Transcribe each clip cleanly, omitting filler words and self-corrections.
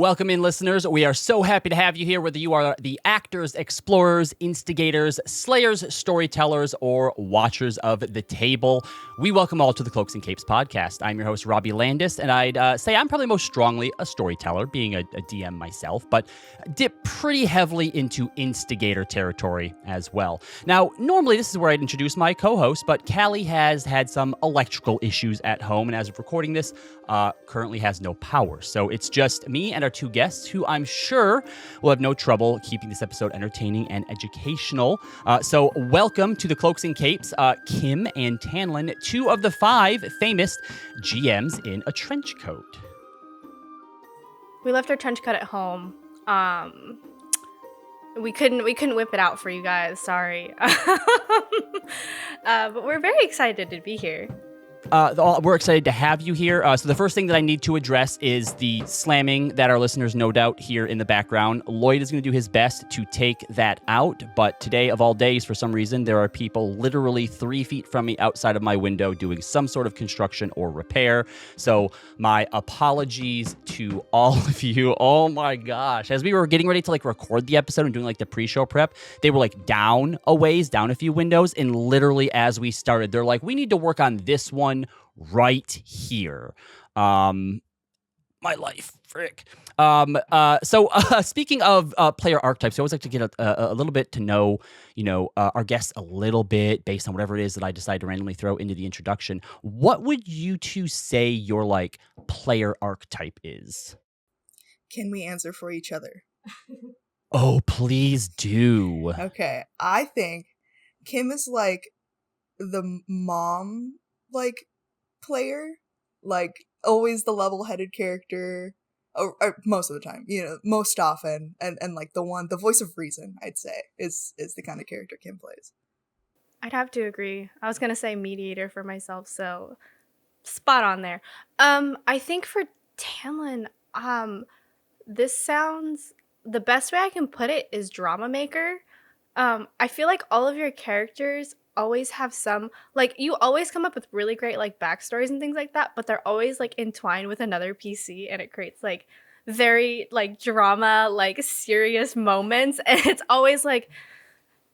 Welcome in, listeners. We are so happy to have you here, whether you are the actors, explorers, instigators, slayers, storytellers, or watchers of the table. We welcome all to the Cloaks and Capes podcast. I'm your host, Robbie Landis, and I'd say I'm probably most strongly a storyteller, being a DM myself, but dip pretty heavily into instigator territory as well. Now, normally this is where I'd introduce my co-host, but Callie has had some electrical issues at home, and as of recording this, currently has no power. So it's just me and our two guests, who I'm sure will have no trouble keeping this episode entertaining and educational. So welcome to the Cloaks and Capes, Kim and Tanlynn, two of the 5 famous GMs in a trench coat. We left our trench coat at home. We couldn't whip it out for you guys. Sorry. But we're very excited to be here. We're excited to have you here. So the first thing that I need to address is the slamming that our listeners no doubt hear in the background. Lloyd is going to do his best to take that out, but today of all days, for some reason, there are people literally 3 feet from me outside of my window doing some sort of construction or repair. So my apologies to all of you. Oh my gosh. As we were getting ready to record the episode and doing the pre-show prep, they were down a few windows, and literally as we started, they're like, we need to work on this one right here. My life, frick. So speaking of player archetypes, I always like to get a little bit to know, our guests a little bit based on whatever it is that I decide to randomly throw into the introduction. What would you two say your player archetype is? Can we answer for each other? Oh, please do. Okay, I think Kim is the mom player, always the level-headed character, or most of the time, most often, and the voice of reason, I'd say, is the kind of character Kim plays. I'd have to agree. I was gonna say mediator for myself, so spot on there. I think for Tanlynn, this sounds, the best way I can put it is drama maker. I feel like all of your characters always have some, you always come up with really great backstories and things like that, but they're always entwined with another PC, and it creates very drama, serious moments, and it's always all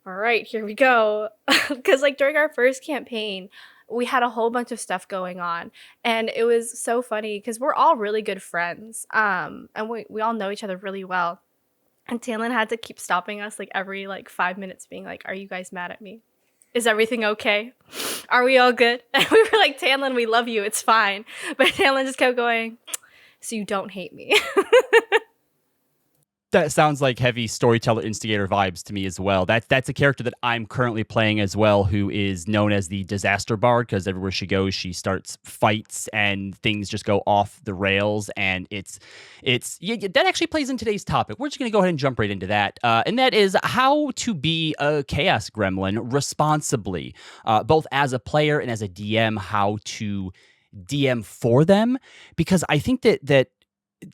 right, here we go. Because during our first campaign, we had a whole bunch of stuff going on, and it was so funny because we're all really good friends, and we all know each other really well, and Tanlynn had to keep stopping us every 5 minutes, being are you guys mad at me? Is everything okay? Are we all good? And we were like, Tanlynn, we love you. It's fine. But Tanlynn just kept going, so you don't hate me. That sounds like heavy storyteller instigator vibes to me as well. That's a character that I'm currently playing as well, who is known as the disaster bard, because everywhere she goes, she starts fights and things just go off the rails. And that actually plays in today's topic. We're just going to go ahead and jump right into that. And that is how to be a Chaos Gremlin responsibly, both as a player and as a DM, how to DM for them. Because I think that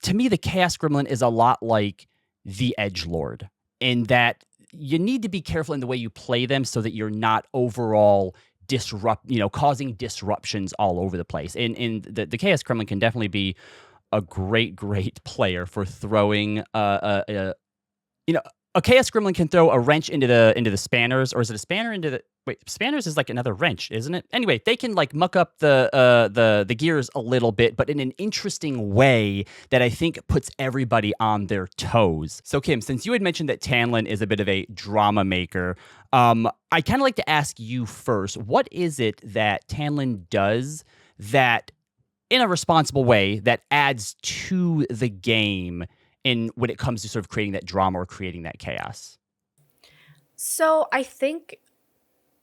to me, the Chaos Gremlin is a lot like the edgelord, in that you need to be careful in the way you play them so that you're not overall causing disruptions all over the place. And the Chaos Gremlin can definitely be a great player for throwing a Chaos Gremlin can throw a wrench into the spanners, or is it a spanner into the... Wait, spanners is another wrench, isn't it? Anyway, they can muck up the gears a little bit, but in an interesting way that I think puts everybody on their toes. So Kim, since you had mentioned that Tanlynn is a bit of a drama maker, I kind of like to ask you first, what is it that Tanlynn does that, in a responsible way, that adds to the game when it comes to sort of creating that drama or creating that chaos? So I think...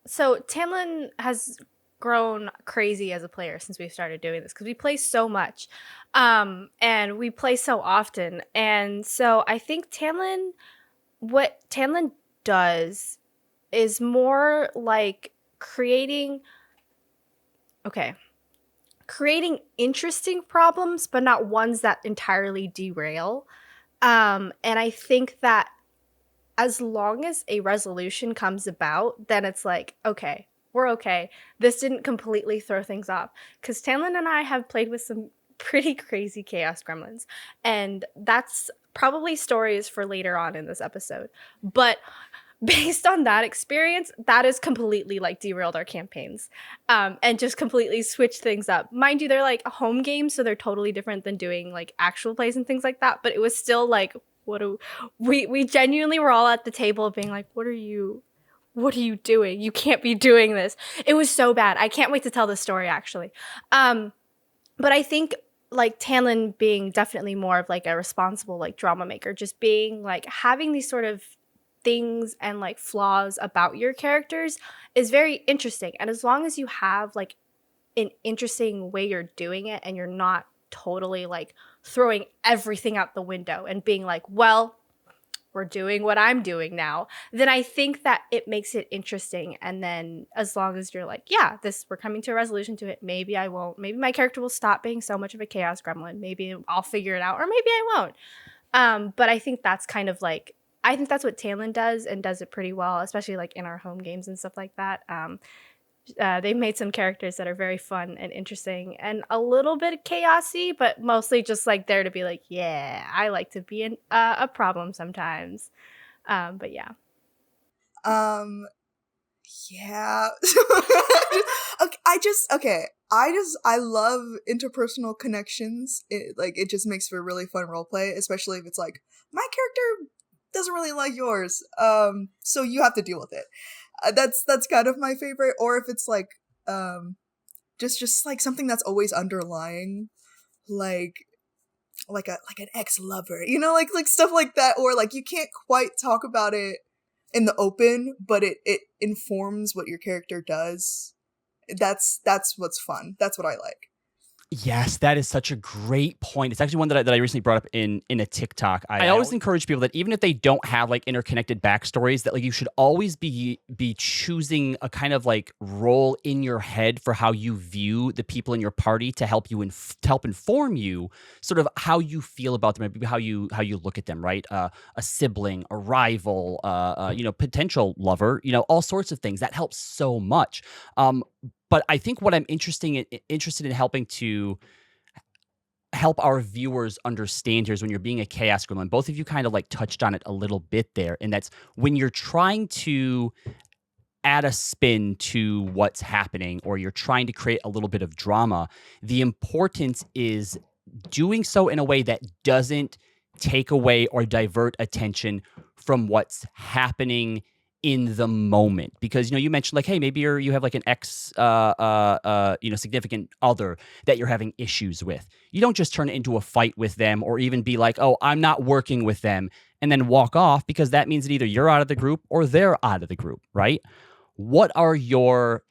So Tanlynn has grown crazy as a player since we started doing this, because we play so much, and we play so often. And so I think what Tanlynn does is more creating interesting problems, but not ones that entirely derail. And I think that as long as a resolution comes about, then it's we're okay. This didn't completely throw things off. Because Tanlynn and I have played with some pretty crazy Chaos Gremlins. And that's probably stories for later on in this episode. But based on that experience, that has completely like derailed our campaigns, and just completely switched things up. Mind you, they're like home games, so they're totally different than doing like actual plays and things like that. But it was still like, what do we genuinely were all at the table being like, what are you doing? You can't be doing this. It was so bad. I can't wait to tell this story actually. But I think like Tanlynn being definitely more of like a responsible like drama maker, just being like having these sort of things and like flaws about your characters is very interesting. And as long as you have like an interesting way you're doing it and you're not totally like throwing everything out the window and being like, well, we're doing what I'm doing now, then I think that it makes it interesting. And then as long as you're like, yeah, we're coming to a resolution to it. Maybe I won't. Maybe my character will stop being so much of a chaos gremlin. Maybe I'll figure it out, or maybe I won't. But I think that's kind of like, I think that's what Tanlynn does and does it pretty well, especially like in our home games and stuff like that. They've made some characters that are very fun and interesting and a little bit chaosy, but mostly just like there to be like, yeah, I like to be a problem sometimes. But yeah. Yeah. I love interpersonal connections. It just makes for really fun roleplay, especially if it's like, my character doesn't really like yours. So you have to deal with it. That's kind of my favorite. Or if it's like just like something that's always underlying, like an ex-lover, like stuff like that, or like you can't quite talk about it in the open, but it informs what your character does. That's what's fun. That's what I like. Yes, that is such a great point. It's actually one that I recently brought up in a TikTok. I always encourage people that even if they don't have like interconnected backstories, that like you should always be choosing a kind of like role in your head for how you view the people in your party to help you to help inform you sort of how you feel about them, maybe how you look at them, right? A sibling, a rival, potential lover, all sorts of things. That helps so much. But I think what I'm interested in helping to help our viewers understand here is when you're being a chaos gremlin, both of you kind of like touched on it a little bit there, and that's when you're trying to add a spin to what's happening or you're trying to create a little bit of drama, the importance is doing so in a way that doesn't take away or divert attention from what's happening in the moment. Because you mentioned like, hey, maybe you have like an ex significant other that you're having issues with. You don't just turn it into a fight with them or even be like, oh, I'm not working with them, and then walk off, because that means that either you're out of the group or they're out of the group, right? What are your,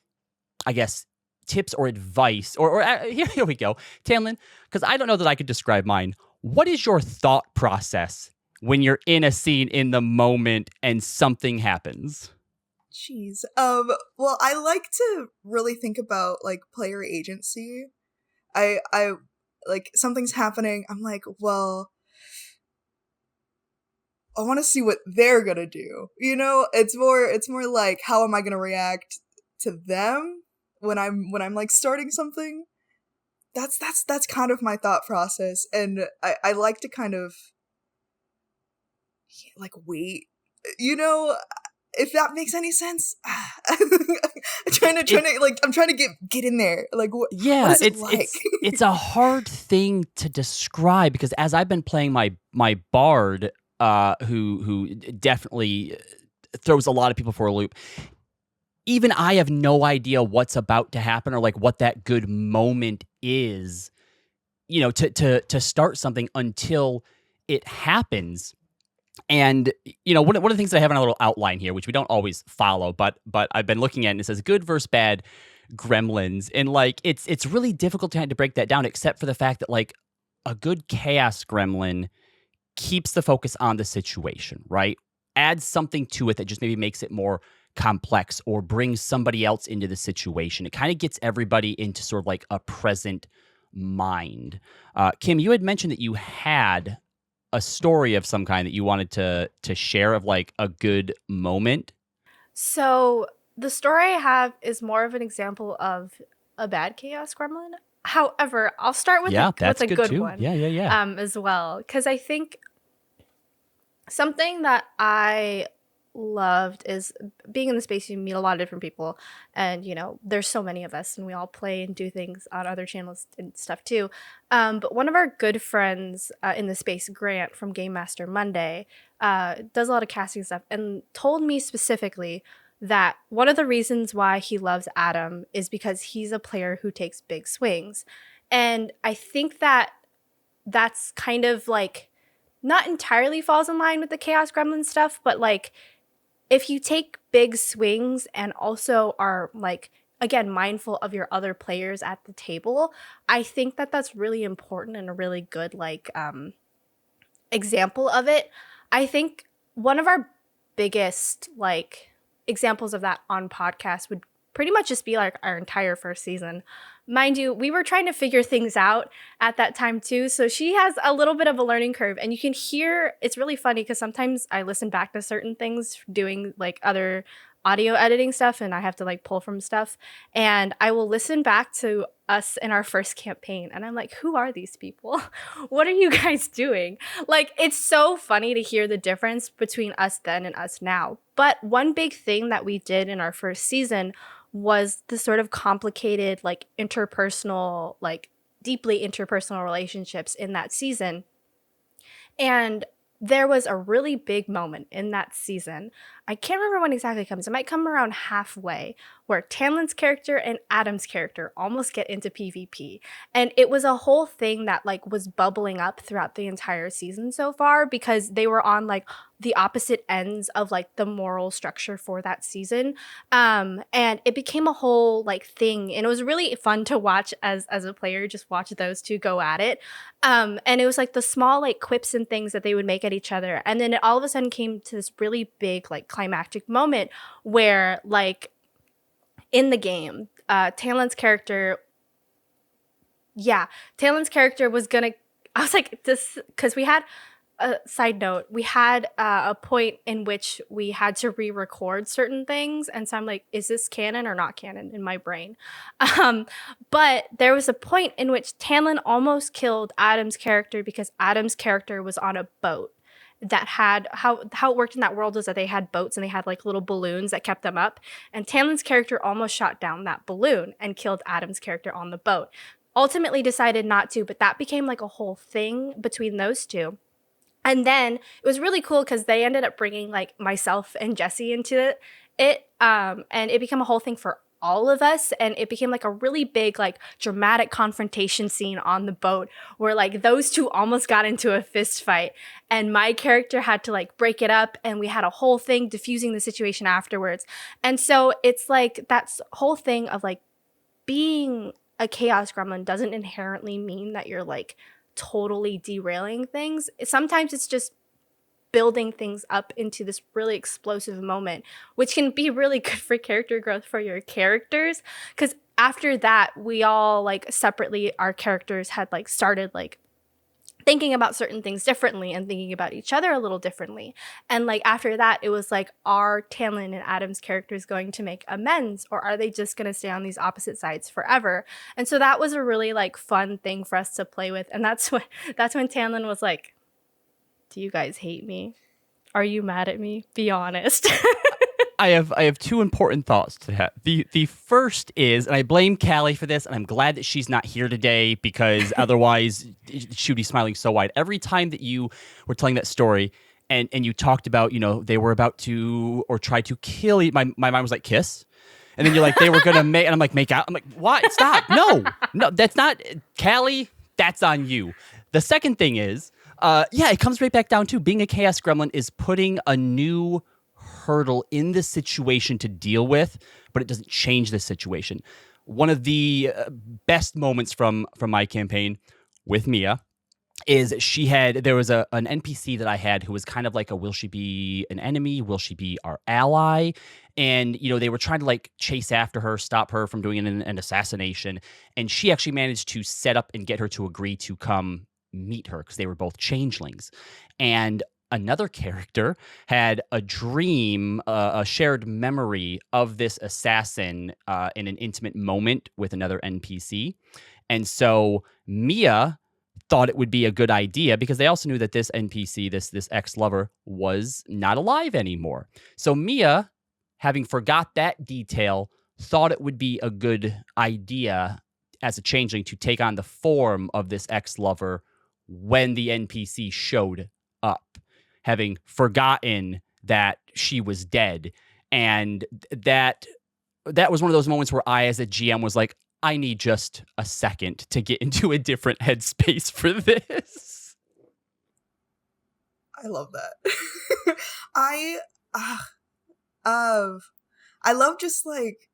I guess, tips or advice, or here we go, Tanlynn, because I don't know that I could describe mine. What is your thought process when you're in a scene in the moment and something happens? Jeez. Well, I like to really think about like player agency. I like something's happening. I'm like, well, I want to see what they're gonna do. It's more like, how am I gonna react to them when I'm like starting something. That's kind of my thought process, and I like to kind of like wait, if that makes any sense. I'm trying to get in there. Like, what is it like? It's a hard thing to describe, because as I've been playing my bard, who definitely throws a lot of people for a loop, even I have no idea what's about to happen or like what that good moment is, to start something until it happens. And, one of the things that I have in a little outline here, which we don't always follow, but I've been looking at, and it says good versus bad gremlins. And like, it's really difficult to break that down, except for the fact that like a good chaos gremlin keeps the focus on the situation, right? Adds something to it that just maybe makes it more complex or brings somebody else into the situation. It kind of gets everybody into sort of like a present mind. Kim, you had mentioned that you had a story of some kind that you wanted to share of like a good moment. So the story I have is more of an example of a bad chaos gremlin. However, I'll start with Yeah, with that's a good good too. one Yeah. as well, because I think something that I loved is being in the space. You meet a lot of different people, and there's so many of us, and we all play and do things on other channels and stuff too. But one of our good friends in the space, Grant from Game Master Monday, does a lot of casting stuff, and told me specifically that one of the reasons why he loves Adam is because he's a player who takes big swings. And I think that that's kind of like not entirely falls in line with the Chaos Gremlin stuff, but like if you take big swings and also are like again mindful of your other players at the table, I think that that's really important and a really good like example of it. I think one of our biggest like examples of that on podcast would pretty much just be like our entire first season. Mind you, we were trying to figure things out at that time too. So she has a little bit of a learning curve, and you can hear it's really funny because sometimes I listen back to certain things doing like other audio editing stuff, and I have to like pull from stuff, and I will listen back to us in our first campaign, and I'm like, who are these people? What are you guys doing? Like, it's so funny to hear the difference between us then and us now. But one big thing that we did in our first season was the sort of complicated, like interpersonal, like deeply interpersonal relationships in that season. And there was a really big moment in that season. I can't remember when exactly it comes. It might come around halfway, where Tanlyn's character and Adam's character almost get into PvP. And it was a whole thing that like was bubbling up throughout the entire season so far, because they were on like the opposite ends of like the moral structure for that season. And it became a whole like thing. And it was really fun to watch as a player, just watch those two go at it. And it was like the small like quips and things that they would make at each other. And then it all of a sudden came to this really big like climactic moment where like in the game, Talon's character was gonna, I was like, this, because we had a side note, we had a point in which we had to re-record certain things, and so I'm like, is this canon or not canon in my brain? But there was a point in which Tanlyn almost killed Adam's character because Adam's character was on a boat that had, how it worked in that world is that they had boats and they had like little balloons that kept them up, and Tanlyn's character almost shot down that balloon and killed Adam's character on the boat. Ultimately decided not to, but that became like a whole thing between those two. And then it was really cool because they ended up bringing like myself and Jesse into it, and it became a whole thing for all of us, and it became like a really big like dramatic confrontation scene on the boat where like those two almost got into a fist fight, and my character had to like break it up, and we had a whole thing diffusing the situation afterwards. And so it's like that whole thing of like being a Chaos Gremlin doesn't inherently mean that you're like totally derailing things. Sometimes it's just building things up into this really explosive moment, which can be really good for character growth for your characters. Because after that, we all like separately, our characters had like started like thinking about certain things differently and thinking about each other a little differently. And like after that, it was like, are Tanlyn and Adam's characters going to make amends, or are they just going to stay on these opposite sides forever? And so that was a really like fun thing for us to play with. And that's when Tanlyn was like, do you guys hate me? Are you mad at me? Be honest. I have two important thoughts to that. The first is, and I blame Callie for this, and I'm glad that she's not here today because otherwise she would be smiling so wide. Every time that you were telling that story and you talked about, they were about to or try to kill you, my mind was like, kiss. And then you're like, they were going to make, and I'm like, make out. I'm like, what? Stop. No, that's not, Callie, that's on you. The second thing is, it comes right back down to being a Chaos Gremlin is putting a new hurdle in this situation to deal with, but it doesn't change the situation. One of the best moments from my campaign with Mia is there was an NPC that I had who was kind of like will she be an enemy? Will she be our ally? And, they were trying to like chase after her, stop her from doing an assassination. And she actually managed to set up and get her to agree to come meet her because they were both changelings. And another character had a dream, a shared memory of this assassin in an intimate moment with another NPC. And so Mia thought it would be a good idea because they also knew that this NPC, this ex-lover, was not alive anymore. So Mia, having forgot that detail, thought it would be a good idea as a changeling to take on the form of this ex-lover when the NPC showed up, having forgotten that she was dead. And that was one of those moments where I, as a GM, was like, I need just a second to get into a different headspace for this. I love that. I love just like,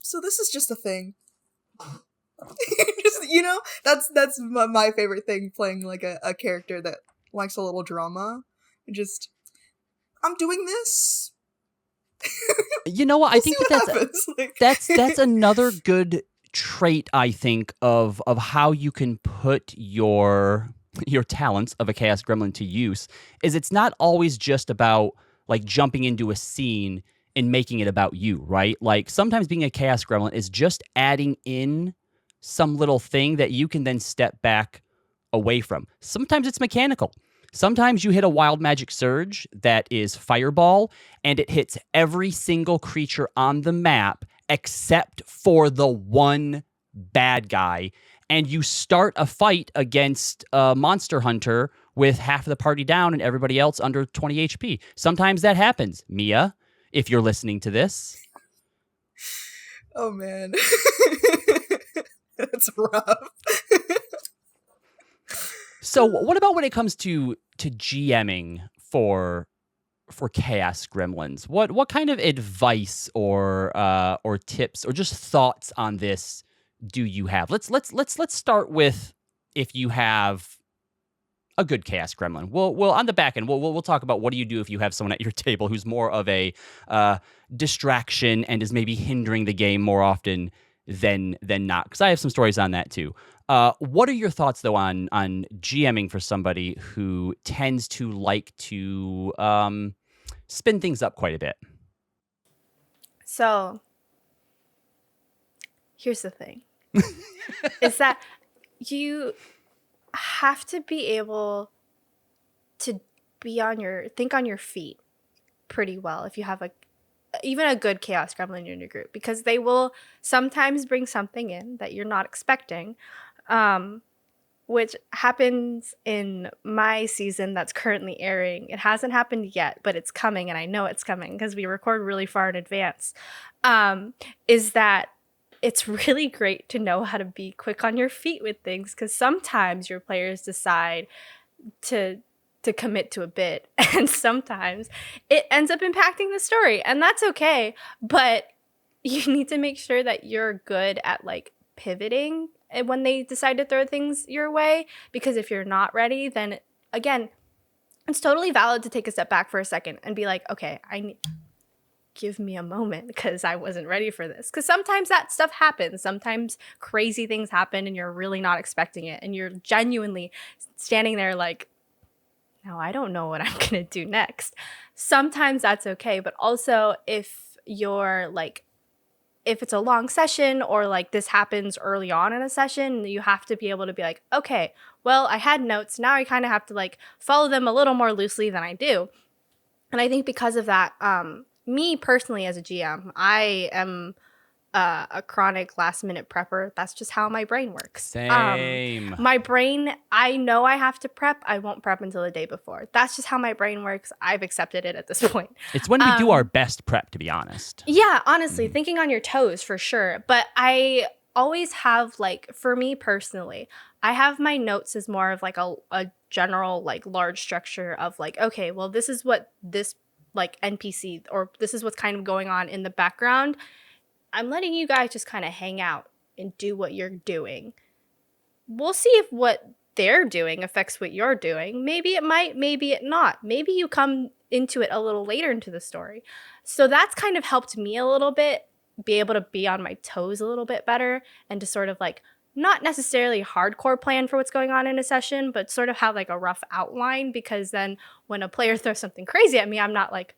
so this is just a thing. Just, that's my favorite thing, playing like a character that likes a little drama. Just, I'm doing this. You know what? I think that's another good trait, I think, of how you can put your talents of a Chaos Gremlin to use. Is it's not always just about like jumping into a scene and making it about you, right? Like sometimes being a Chaos Gremlin is just adding in some little thing that you can then step back away from. Sometimes it's mechanical. Sometimes you hit a wild magic surge that is fireball, and it hits every single creature on the map except for the one bad guy. And you start a fight against a monster hunter with half of the party down and everybody else under 20 HP. Sometimes that happens. Mia, if you're listening to this. Oh, man. That's rough. So what about when it comes to GMing for Chaos Gremlins? What kind of advice or tips or just thoughts on this do you have? Let's start with if you have a good Chaos Gremlin. We'll on the back end we'll talk about what do you do if you have someone at your table who's more of a distraction and is maybe hindering the game more often than not, because I have some stories on that too. What are your thoughts though on GMing for somebody who tends to like to spin things up quite a bit? So here's the thing. Is that you have to be able to think on your feet pretty well if you have even a good Chaos Gremlin in your group, because they will sometimes bring something in that you're not expecting, which happens in my season that's currently airing. It hasn't happened yet, but it's coming, and I know it's coming because we record really far in advance, is that it's really great to know how to be quick on your feet with things, because sometimes your players decide to commit to a bit, and sometimes it ends up impacting the story, and that's okay. But you need to make sure that you're good at like pivoting when they decide to throw things your way, because if you're not ready, then again, it's totally valid to take a step back for a second and be like, okay, give me a moment because I wasn't ready for this. Because sometimes that stuff happens. Sometimes crazy things happen and you're really not expecting it, and you're genuinely standing there like, no, I don't know what I'm going to do next. Sometimes that's okay. But also if it's a long session or like this happens early on in a session, you have to be able to be like, okay, well, I had notes. Now I kind of have to like follow them a little more loosely than I do. And I think because of that, me personally as a GM, I am a chronic last minute prepper. That's just how my brain works. Same. My brain, I know I have to prep. I won't prep until the day before. That's just how my brain works. I've accepted it at this point. It's when we do our best prep, to be honest. Yeah, honestly, thinking on your toes for sure. But I always have, like, for me personally, I have my notes as more of like a general, like, large structure of like, okay, well, this is what this like NPC, or this is what's kind of going on in the background. I'm letting you guys just kind of hang out and do what you're doing. We'll see if what they're doing affects what you're doing. Maybe it might, maybe it not. Maybe you come into it a little later into the story. So that's kind of helped me a little bit be able to be on my toes a little bit better, and to sort of like not necessarily hardcore plan for what's going on in a session, but sort of have like a rough outline, because then when a player throws something crazy at me, I'm not like,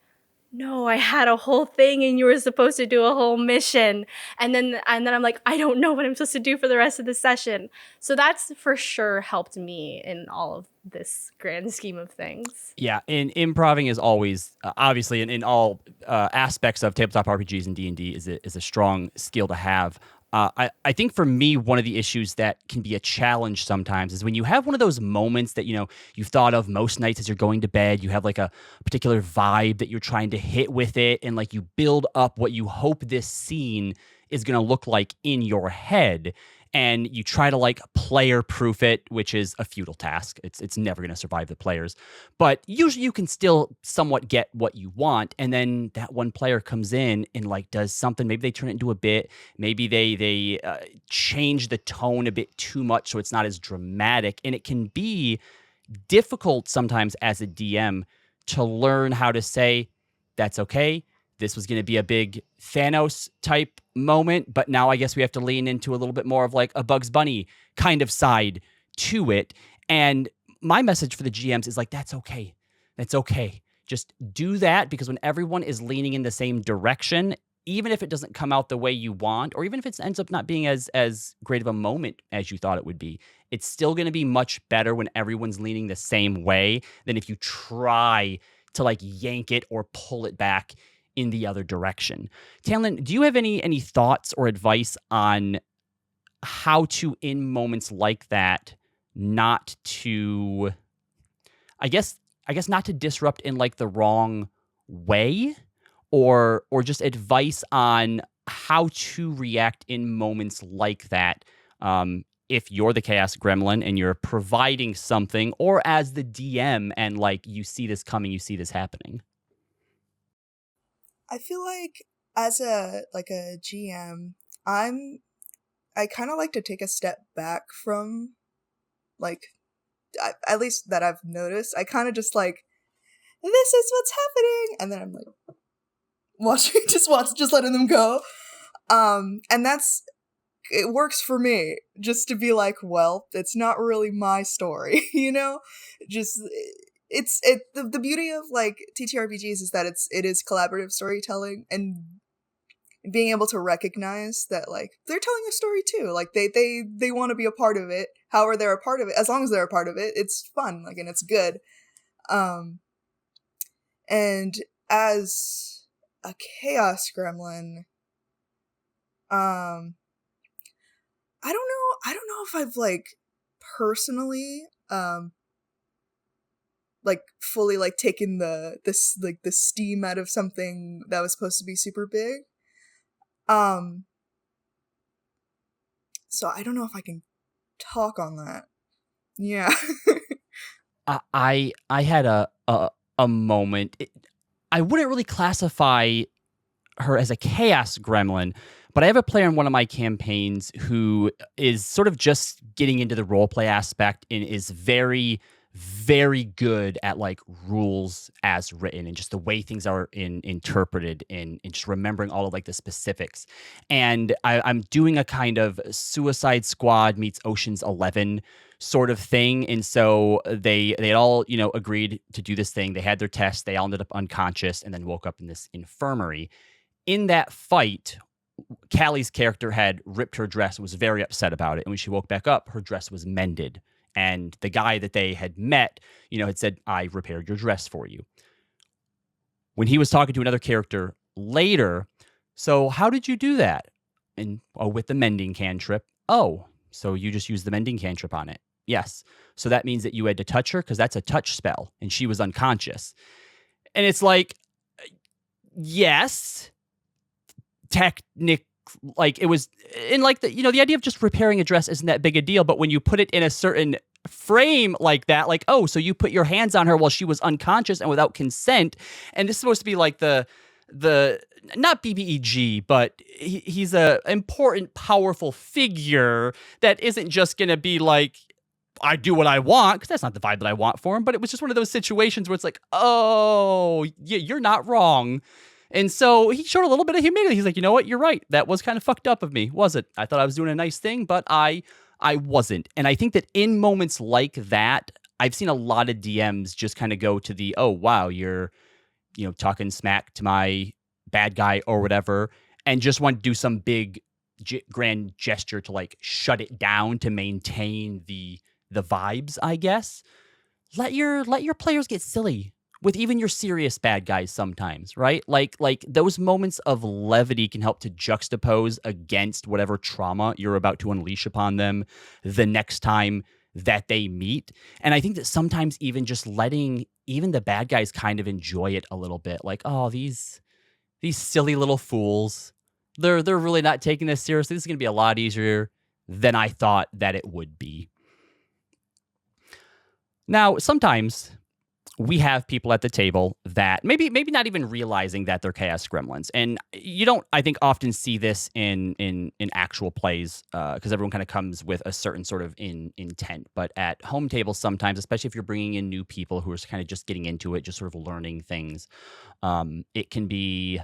no, I had a whole thing and you were supposed to do a whole mission. And then I'm like, I don't know what I'm supposed to do for the rest of the session. So that's for sure helped me in all of this grand scheme of things. Yeah, and improving is always obviously in all aspects of tabletop RPGs and D&D is a strong skill to have. I think for me, one of the issues that can be a challenge sometimes is when you have one of those moments that, you've thought of most nights as you're going to bed, you have like a particular vibe that you're trying to hit with it, and like you build up what you hope this scene is going to look like in your head. And you try to like player proof it, which is a futile task. It's never going to survive the players. But usually you can still somewhat get what you want. And then that one player comes in and like does something. Maybe they turn it into a bit. Maybe they change the tone a bit too much so it's not as dramatic. And it can be difficult sometimes as a DM to learn how to say, that's okay. This was going to be a big Thanos type moment, but now I guess we have to lean into a little bit more of like a Bugs Bunny kind of side to it. And my message for the GMs is like, that's okay. That's okay. Just do that, because when everyone is leaning in the same direction, even if it doesn't come out the way you want, or even if it ends up not being as great of a moment as you thought it would be, it's still going to be much better when everyone's leaning the same way than if you try to like yank it or pull it back in the other direction. Tanlynn, do you have any thoughts or advice on how to, in moments like that, not to, I guess not to disrupt in like the wrong way, or just advice on how to react in moments like that? If you're the Chaos Gremlin and you're providing something, or as the DM and like you see this coming, you see this happening. I feel like as a GM, I kind of like to take a step back from, like, at least that I've noticed. I kind of just like, this is what's happening, and then I'm like watching, just letting them go. And it works for me, just to be like, well, it's not really my story, just. The beauty of like TTRPGs is that it is collaborative storytelling, and being able to recognize that like they're telling a story too. Like they want to be a part of it. However, they're a part of it. As long as they're a part of it, it's fun. Like, and it's good. And as a Chaos Gremlin, I don't know if I've like personally like fully like taken the steam out of something that was supposed to be super big. So I don't know if I can talk on that. Yeah. I had a moment. I wouldn't really classify her as a Chaos Gremlin, but I have a player in one of my campaigns who is sort of just getting into the roleplay aspect and is very, very good at like rules as written and just the way things are interpreted and just remembering all of like the specifics. And I'm doing a kind of Suicide Squad meets Ocean's 11 sort of thing. And so they all, agreed to do this thing. They had their test. They all ended up unconscious and then woke up in this infirmary. In that fight, Callie's character had ripped her dress and was very upset about it. And when she woke back up, her dress was mended. And the guy that they had met, had said, I repaired your dress for you. When he was talking to another character later, so how did you do that? And, with the mending cantrip. Oh, so you just used the mending cantrip on it. Yes. So that means that you had to touch her because that's a touch spell and she was unconscious. And it's like, yes, like it was in like the idea of just repairing a dress isn't that big a deal, but when you put it in a certain frame like that, like, oh, so you put your hands on her while she was unconscious and without consent, and this is supposed to be like the not BBEG, but he's a important, powerful figure that isn't just gonna be like, I do what I want, because that's not the vibe that I want for him. But it was just one of those situations where it's like, oh, yeah, you're not wrong. And so he showed a little bit of humility. He's like, you know what? You're right. That was kind of fucked up of me, was it? I thought I was doing a nice thing, but I wasn't. And I think that in moments like that, I've seen a lot of DMs just kind of go to the, oh, wow, you're talking smack to my bad guy or whatever, and just want to do some big grand gesture to like shut it down to maintain the vibes, I guess. Let your players get silly with even your serious bad guys sometimes, right? Like those moments of levity can help to juxtapose against whatever trauma you're about to unleash upon them the next time that they meet. And I think that sometimes even just letting even the bad guys kind of enjoy it a little bit, like, oh, these silly little fools, they're really not taking this seriously. This is going to be a lot easier than I thought that it would be. Now, sometimes we have people at the table that maybe not even realizing that they're Chaos Gremlins. And you don't, I think, often see this in actual plays because everyone kind of comes with a certain sort of intent. But at home tables sometimes, especially if you're bringing in new people who are kind of just getting into it, just sort of learning things, it can be...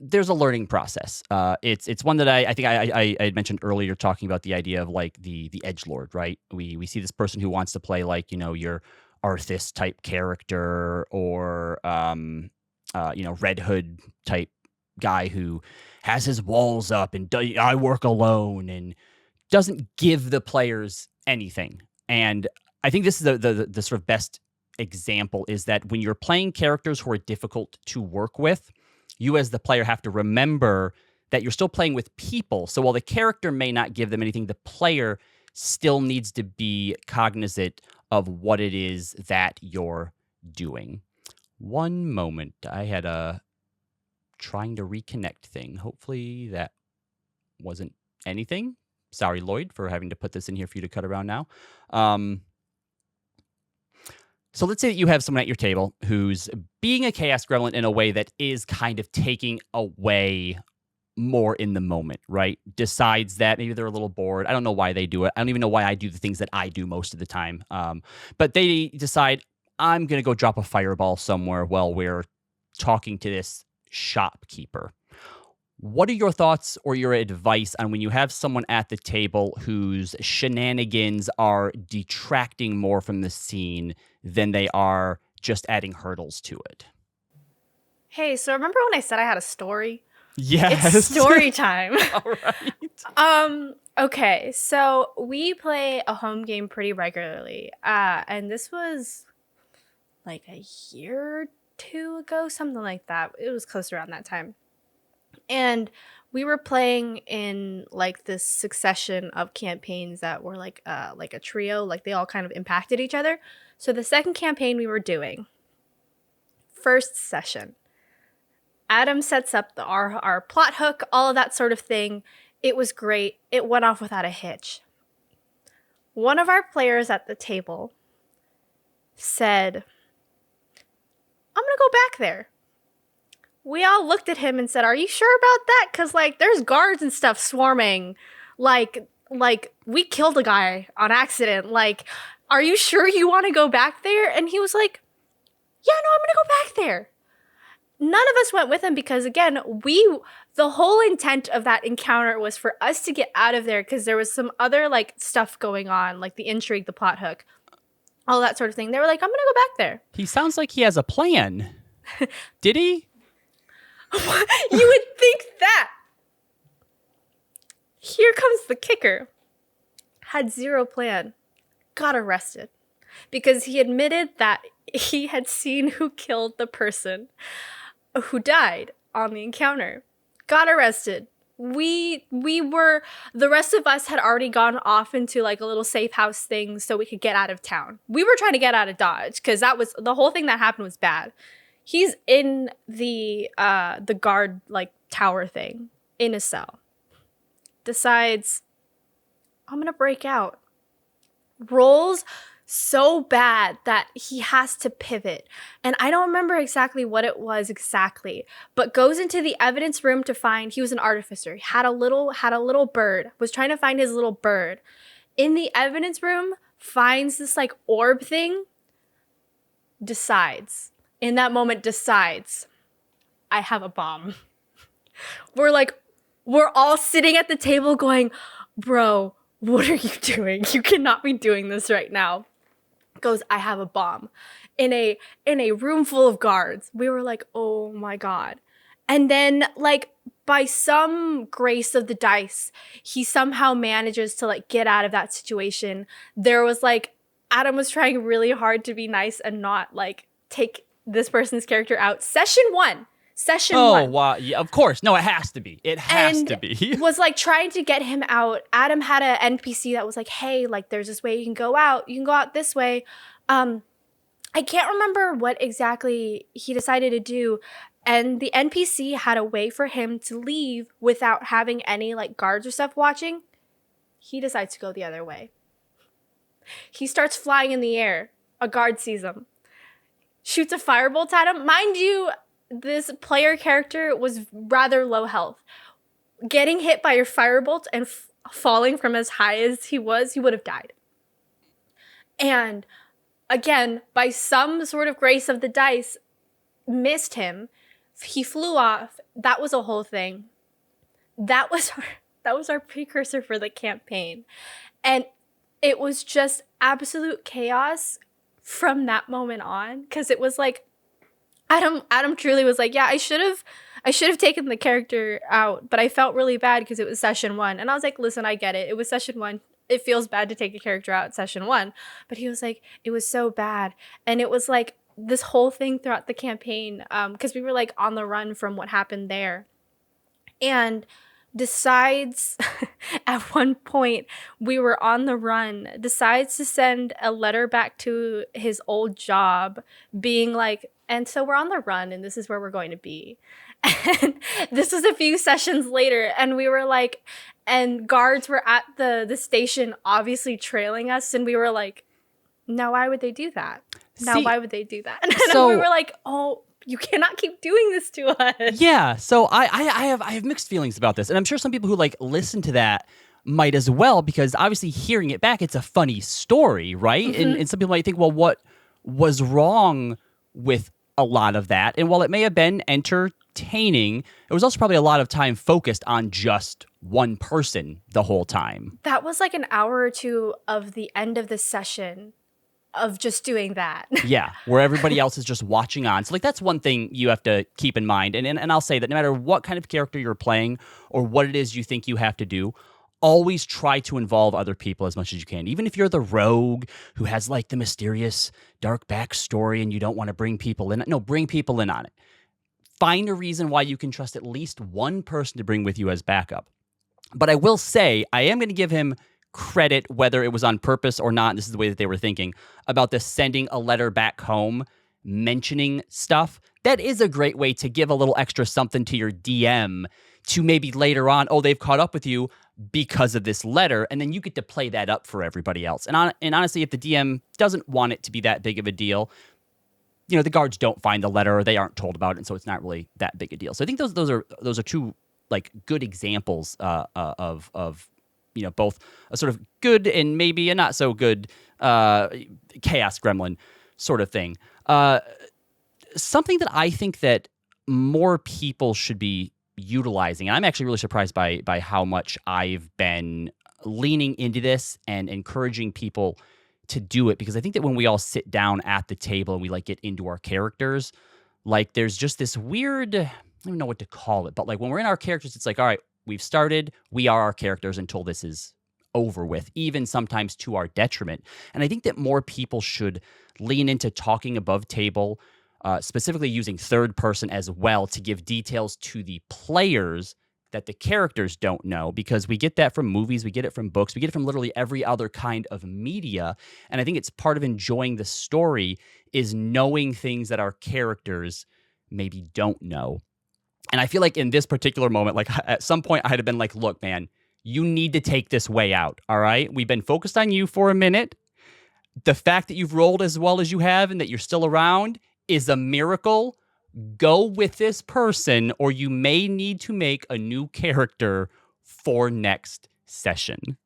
There's a learning process. It's one that I think I had mentioned earlier, talking about the idea of like the edgelord, right? We see this person who wants to play like, your Arthas type character or Red Hood type guy who has his walls up and I work alone and doesn't give the players anything. And I think this is the sort of best example is that when you're playing characters who are difficult to work with, you as the player have to remember that you're still playing with people. So while the character may not give them anything, the player still needs to be cognizant of what it is that you're doing. One moment. I had a trying to reconnect thing. Hopefully that wasn't anything. Sorry, Lloyd, for having to put this in here for you to cut around now. So let's say that you have someone at your table who's being a Chaos Gremlin in a way that is kind of taking away more in the moment, right? Decides that maybe they're a little bored. I don't know why they do it. I don't even know why I do the things that I do most of the time. But they decide, I'm going to go drop a fireball somewhere while we're talking to this shopkeeper. What are your thoughts or your advice on when you have someone at the table whose shenanigans are detracting more from the scene than they are just adding hurdles to it? Hey, so remember when I said I had a story? Yes. It's story time. All right. Okay, so we play a home game pretty regularly. And this was like a year or two ago, something like that. It was close around that time. And we were playing in like this succession of campaigns that were like a trio, like they all kind of impacted each other. So the second campaign we were doing, first session, Adam sets up our plot hook, all of that sort of thing. It was great. It went off without a hitch. One of our players at the table said, I'm going to go back there. We all looked at him and said, are you sure about that? Because, like, there's guards and stuff swarming. Like, we killed a guy on accident. Like, are you sure you want to go back there? And he was like, yeah, no, I'm going to go back there. None of us went with him because, again, the whole intent of that encounter was for us to get out of there because there was some other, like, stuff going on, like the intrigue, the plot hook, all that sort of thing. They were like, I'm going to go back there. He sounds like he has a plan. Did he? You would think that. Here comes the kicker. Had zero plan. Got arrested. Because he admitted that he had seen who killed the person who died on the encounter. Got arrested. The rest of us had already gone off into like a little safe house thing so we could get out of town. We were trying to get out of Dodge because that was the whole thing that happened was bad. He's in the guard like tower thing in a cell. Decides, I'm gonna break out. Rolls so bad that he has to pivot. And I don't remember exactly what it was exactly, but goes into the evidence room to find, he was an artificer. He had a little bird, was trying to find his little bird. In the evidence room, finds this like orb thing, decides, I have a bomb. We're all sitting at the table going, bro, what are you doing? You cannot be doing this right now. Goes, I have a bomb. in a room full of guards. We were like, oh my God. And then like by some grace of the dice, he somehow manages to like get out of that situation. There was like Adam was trying really hard to be nice and not like take this person's character out. Session one. Oh, wow. Yeah, of course. No, it has to be. It has and to be. was like trying to get him out. Adam had an NPC that was like, hey, like there's this way you can go out. You can go out this way. I can't remember what exactly he decided to do. And the NPC had a way for him to leave without having any like guards or stuff watching. He decides to go the other way. He starts flying in the air. A guard sees him. Shoots a firebolt at him. Mind you, this player character was rather low health. Getting hit by a firebolt and falling from as high as he would have died. And again, by some sort of grace of the dice, missed him. He flew off. That was a whole thing. That was our precursor for the campaign. And it was just absolute chaos from that moment on. Because it was like, Adam truly was like, yeah, I should have taken the character out, but I felt really bad because it was session one. And I was like, listen, I get it. It was session one. It feels bad to take a character out session one. But he was like, it was so bad. And it was like this whole thing throughout the campaign, because we were like on the run from what happened there. And decides at one point we were on the run, decides to send a letter back to his old job being like, and so we're on the run and this is where we're going to be. And this was a few sessions later and we were like, and guards were at the station obviously trailing us and we were like, now why would they do that? Why would they do that? And so, we were like, oh, you cannot keep doing this to us. Yeah, so I have mixed feelings about this, and I'm sure some people who like listen to that might as well, because obviously hearing it back, it's a funny story, right? Mm-hmm. And some people might think, well, what was wrong with a lot of that? And while it may have been entertaining, it was also probably a lot of time focused on just one person the whole time. That was like an hour or two of the end of the session of just doing that. Yeah, where everybody else is just watching on. So like that's one thing you have to keep in mind. And I'll say that no matter what kind of character you're playing or what it is you think you have to do, always try to involve other people as much as you can. Even if you're the rogue who has like the mysterious dark backstory and you don't want to bring people in, no, bring people in on it. Find a reason why you can trust at least one person to bring with you as backup. But I will say, I am going to give him credit, whether it was on purpose or not, this is the way that they were thinking, about the sending a letter back home, mentioning stuff. That is a great way to give a little extra something to your DM to maybe later on, oh, they've caught up with you because of this letter, and then you get to play that up for everybody else. And honestly, if the DM doesn't want it to be that big of a deal, you know, the guards don't find the letter or they aren't told about it, and so it's not really that big a deal. So I think those are two like good examples of you know, both a sort of good and maybe a not so good Chaos Gremlin sort of thing. Something that I think that more people should be utilizing, and I'm actually really surprised by how much I've been leaning into this and encouraging people to do it, because I think that when we all sit down at the table and we like get into our characters, like there's just this weird, I don't even know what to call it, but like when we're in our characters, it's like, all right, we've started, we are our characters until this is over with, even sometimes to our detriment. And I think that more people should lean into talking above table, specifically using third person as well to give details to the players that the characters don't know, because we get that from movies, we get it from books, we get it from literally every other kind of media. And I think it's part of enjoying the story is knowing things that our characters maybe don't know. And I feel like in this particular moment, like at some point I had been like, look, man, you need to take this way out, all right? We've been focused on you for a minute. The fact that you've rolled as well as you have and that you're still around is a miracle. Go with this person, or you may need to make a new character for next session.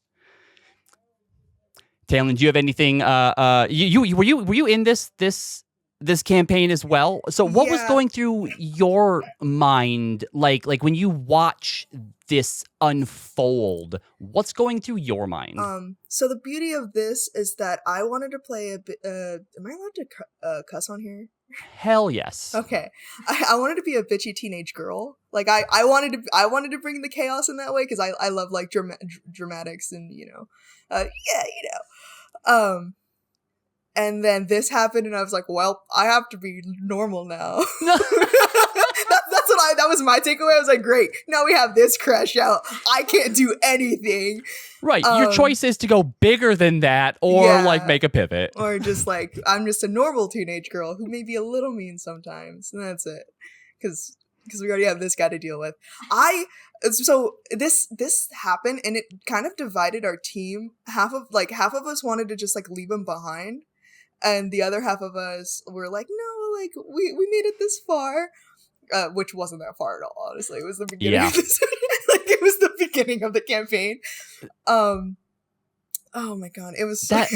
Tanlynn, do you have anything? Were you in this this campaign as well. So what was Yeah. going through your mind, like when you watch this unfold? What's going through your mind? So the beauty of this is that I wanted to play a bit. Am I allowed to cuss on here? Hell yes. Okay, I wanted to be a bitchy teenage girl. Like I wanted to bring the chaos in that way because I love like dramatics and and then this happened and I was like, well, I have to be normal now. That was my takeaway. I was like, great, now we have this crash out. I can't do anything. Right. Your choice is to go bigger than that or like make a pivot. Or just like, I'm just a normal teenage girl who may be a little mean sometimes. And that's it. Because we already have this guy to deal with. So this happened and it kind of divided our team. Half of us wanted to just like leave him behind. And the other half of us were like, no, like we made it this far. Which wasn't that far at all, honestly. It was the beginning of this. Like it was the beginning of the campaign. Oh my god, it was that.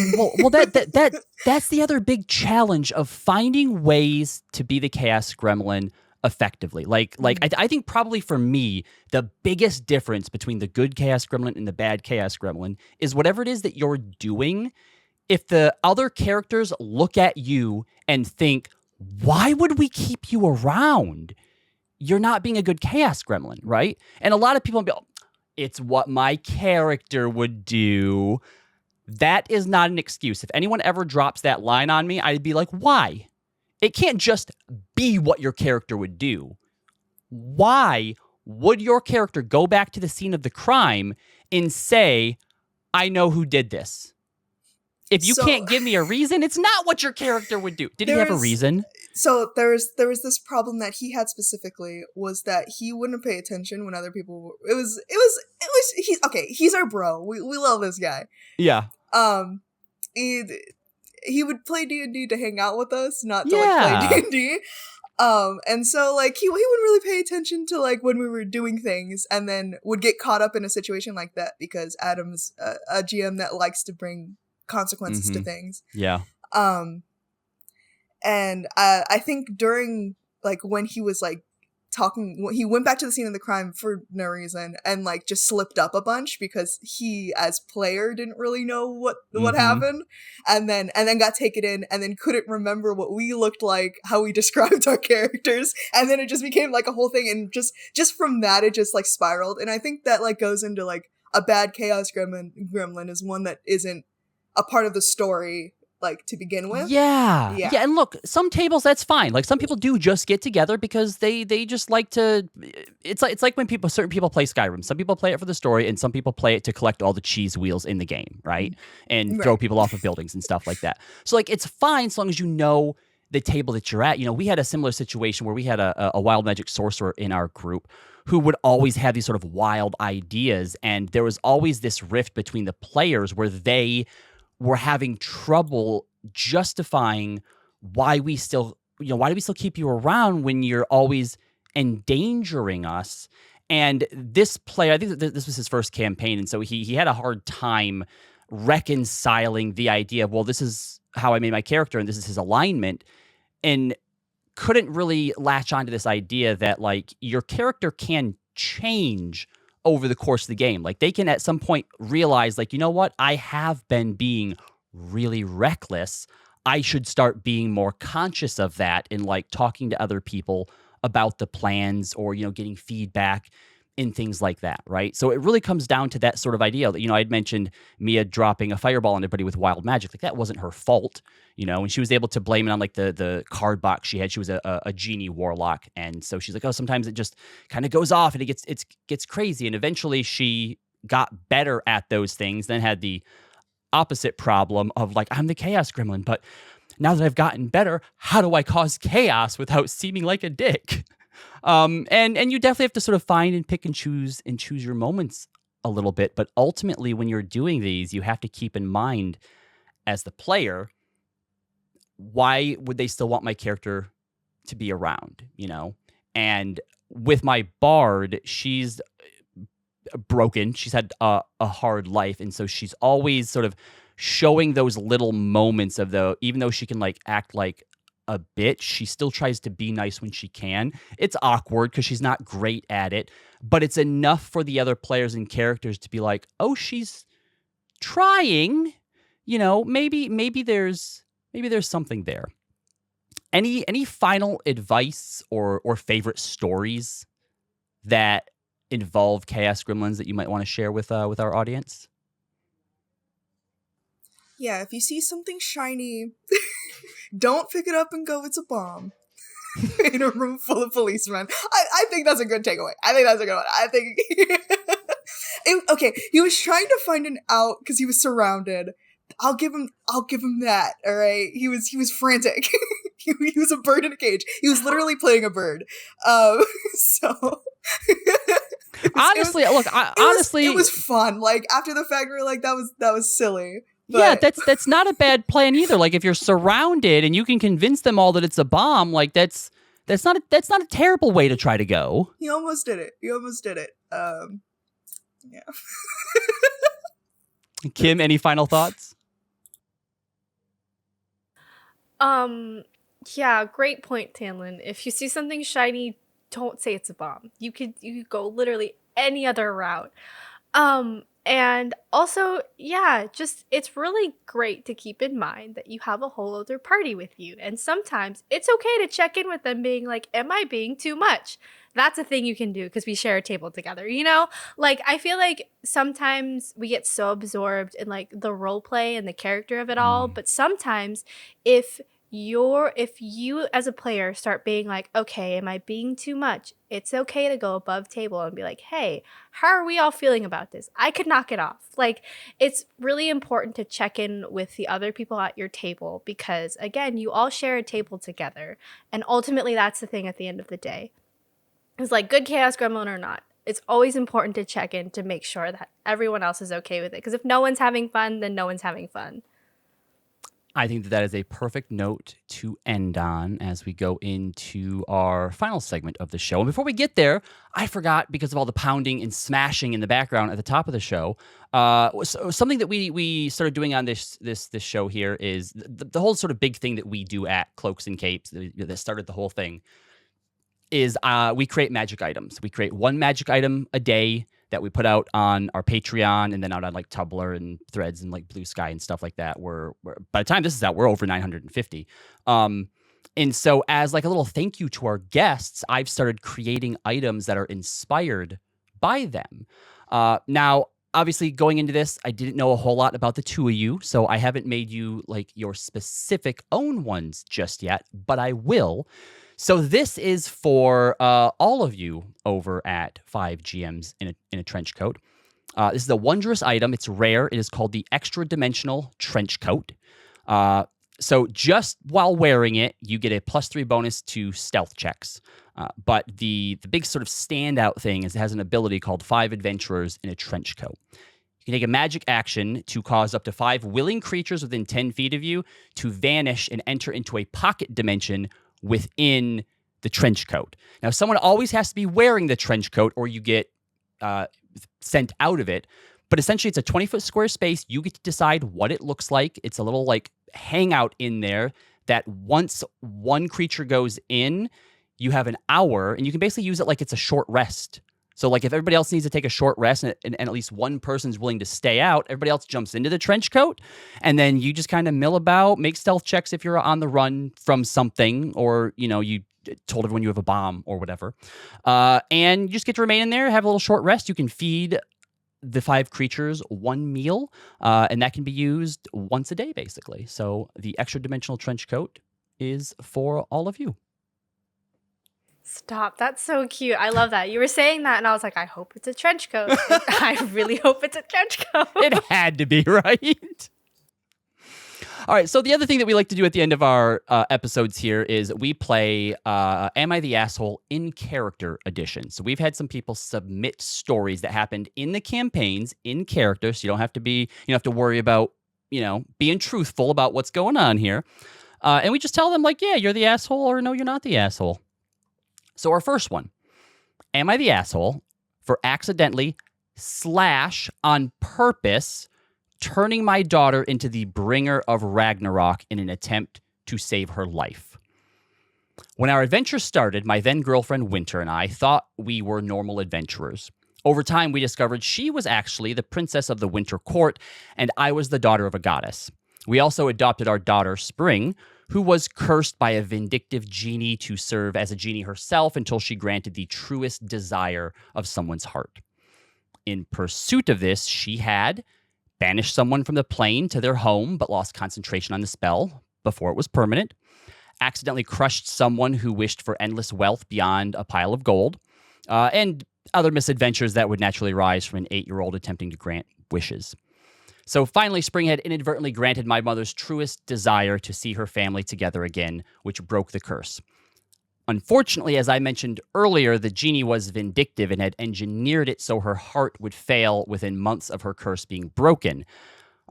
That's the other big challenge of finding ways to be the Chaos Gremlin effectively. I think probably for me, the biggest difference between the good Chaos Gremlin and the bad Chaos Gremlin is whatever it is that you're doing. If the other characters look at you and think, why would we keep you around? You're not being a good Chaos Gremlin, right? And a lot of people will be like, it's what my character would do. That is not an excuse. If anyone ever drops that line on me, I'd be like, why? It can't just be what your character would do. Why would your character go back to the scene of the crime and say, I know who did this? If you can't give me a reason, it's not what your character would do. Did he have a reason? So there was this problem that he had specifically was that he wouldn't pay attention when other people. He's our bro. We love this guy. Yeah. He would play D&D to hang out with us, not to like play D&D. And so like he wouldn't really pay attention to like when we were doing things, and then would get caught up in a situation like that because Adam's a GM that likes to bring consequences to things. Yeah. And I think during like when he was like talking, he went back to the scene of the crime for no reason and like just slipped up a bunch because he as player didn't really know what happened, and then got taken in and then couldn't remember what we looked like, how we described our characters, and then it just became like a whole thing, and just from that it just like spiraled. And I think that like goes into like a bad Chaos Gremlin is one that isn't a part of the story like to begin with. Yeah. And look, some tables that's fine. Like some people do just get together because they just like to. It's like when certain people play Skyrim. Some people play it for the story, and some people play it to collect all the cheese wheels in the game, right? And throw people off of buildings and stuff like that. So like it's fine so long as you know the table that you're at. You know, we had a similar situation where we had a wild magic sorcerer in our group who would always have these sort of wild ideas, and there was always this rift between the players where they were having trouble justifying why do we still keep you around when you're always endangering us. And this player, I think this was his first campaign, and so he had a hard time reconciling the idea of, well, this is how I made my character and this is his alignment, and couldn't really latch onto this idea that like your character can change over the course of the game. Like they can at some point realize like, you know what, I have been being really reckless. I should start being more conscious of that and like talking to other people about the plans or, you know, getting feedback and things like that, right? So it really comes down to that sort of idea that, you know, I'd mentioned Mia dropping a fireball on everybody with wild magic. Like that wasn't her fault, you know, and she was able to blame it on like the card box she had. She was a genie warlock. And so she's like, oh, sometimes it just kind of goes off and it gets crazy. And eventually she got better at those things, then had the opposite problem of like, I'm the Chaos Gremlin, but now that I've gotten better, how do I cause chaos without seeming like a dick? And you definitely have to sort of find and pick and choose your moments a little bit. But ultimately, when you're doing these, you have to keep in mind as the player, why would they still want my character to be around, you know? And with my bard, she's broken. She's had a hard life. And so she's always sort of showing those little moments of even though she can like act like a bit. She still tries to be nice when she can. It's awkward because she's not great at it, but it's enough for the other players and characters to be like, oh, she's trying. Maybe there's something there. Any final advice or favorite stories that involve Chaos Gremlins that you might want to share with our audience? Yeah, if you see something shiny, don't pick it up and go, it's a bomb. In a room full of policemen. I think that's a good takeaway. I think that's a good one. I think... Okay, he was trying to find an out because he was surrounded. I'll give him that, all right? He was frantic. he was a bird in a cage. He was literally playing a bird. So... Honestly, it was fun. Like, after the fact, we were like, that was silly. But... Yeah, that's not a bad plan either. Like, if you're surrounded and you can convince them all that it's a bomb, like that's not a terrible way to try to go. He almost did it. Yeah. Kim, any final thoughts? Yeah, great point, Tanlynn. If you see something shiny, don't say it's a bomb. You could go literally any other route. And also, yeah, just it's really great to keep in mind that you have a whole other party with you. And sometimes it's okay to check in with them being like, am I being too much? That's a thing you can do because we share a table together, Like, I feel like sometimes we get so absorbed in like the role play and the character of it all. But sometimes if you as a player start being like, okay, am I being too much? It's okay to go above table and be like, hey, how are we all feeling about this? I could knock it off. Like, it's really important to check in with the other people at your table because, again, you all share a table together. And ultimately, that's the thing at the end of the day. It's like, good Chaos Gremlin or not, it's always important to check in to make sure that everyone else is okay with it. Because if no one's having fun, then no one's having fun. I think that is a perfect note to end on as we go into our final segment of the show. And before we get there, I forgot, because of all the pounding and smashing in the background at the top of the show, so something that we started doing on this show here is the whole sort of big thing that we do at Cloaks and Capes that started the whole thing is we create magic items. We create one magic item a day that we put out on our Patreon and then out on like Tumblr and Threads and like Blue Sky and stuff like that. We're by the time this is out, we're over 950. And so as like a little thank you to our guests, I've started creating items that are inspired by them. Now, obviously going into this, I didn't know a whole lot about the two of you, so I haven't made you like your specific own ones just yet, but I will. So this is for all of you over at 5GMs in a trench coat. This is a wondrous item. It's rare. It is called the Extra Dimensional Trench Coat. So just while wearing it, you get a +3 bonus to stealth checks. But the big sort of standout thing is it has an ability called 5 Adventurers in a Trench Coat. You can take a magic action to cause up to 5 willing creatures within 10 feet of you to vanish and enter into a pocket dimension within the trench coat. Now, someone always has to be wearing the trench coat or you get sent out of it. But essentially, it's a 20-foot square space. You get to decide what it looks like. It's a little like hangout in there that once one creature goes in, you have an hour, and you can basically use it like it's a short rest. So like if everybody else needs to take a short rest and at least one person's willing to stay out, everybody else jumps into the trench coat, and then you just kind of mill about, make stealth checks if you're on the run from something, or, you told everyone you have a bomb or whatever. And you just get to remain in there, have a little short rest. You can feed the 5 creatures 1 meal, and that can be used once a day, basically. So the Extra Dimensional Trench Coat is for all of you. Stop. That's so cute. I love that. You were saying that, and I was like, I hope it's a trench coat. I really hope it's a trench coat. It had to be, right? All right, so the other thing that we like to do at the end of our episodes here is we play Am I the Asshole in Character Edition. So we've had some people submit stories that happened in the campaigns in character, so you don't have to worry about, being truthful about what's going on here. And we just tell them, like, yeah, you're the asshole, or no, you're not the asshole. So our first one, am I the asshole for accidentally / on purpose turning my daughter into the bringer of Ragnarok in an attempt to save her life? When our adventure started, my then girlfriend Winter and I thought we were normal adventurers. Over time, we discovered she was actually the princess of the Winter Court, and I was the daughter of a goddess. We also adopted our daughter, Spring, who was cursed by a vindictive genie to serve as a genie herself until she granted the truest desire of someone's heart. In pursuit of this, she had banished someone from the plane to their home, but lost concentration on the spell before it was permanent, accidentally crushed someone who wished for endless wealth beyond a pile of gold, and other misadventures that would naturally rise from an 8-year-old attempting to grant wishes. So finally, Spring had inadvertently granted my mother's truest desire to see her family together again, which broke the curse. Unfortunately, as I mentioned earlier, the genie was vindictive and had engineered it so her heart would fail within months of her curse being broken.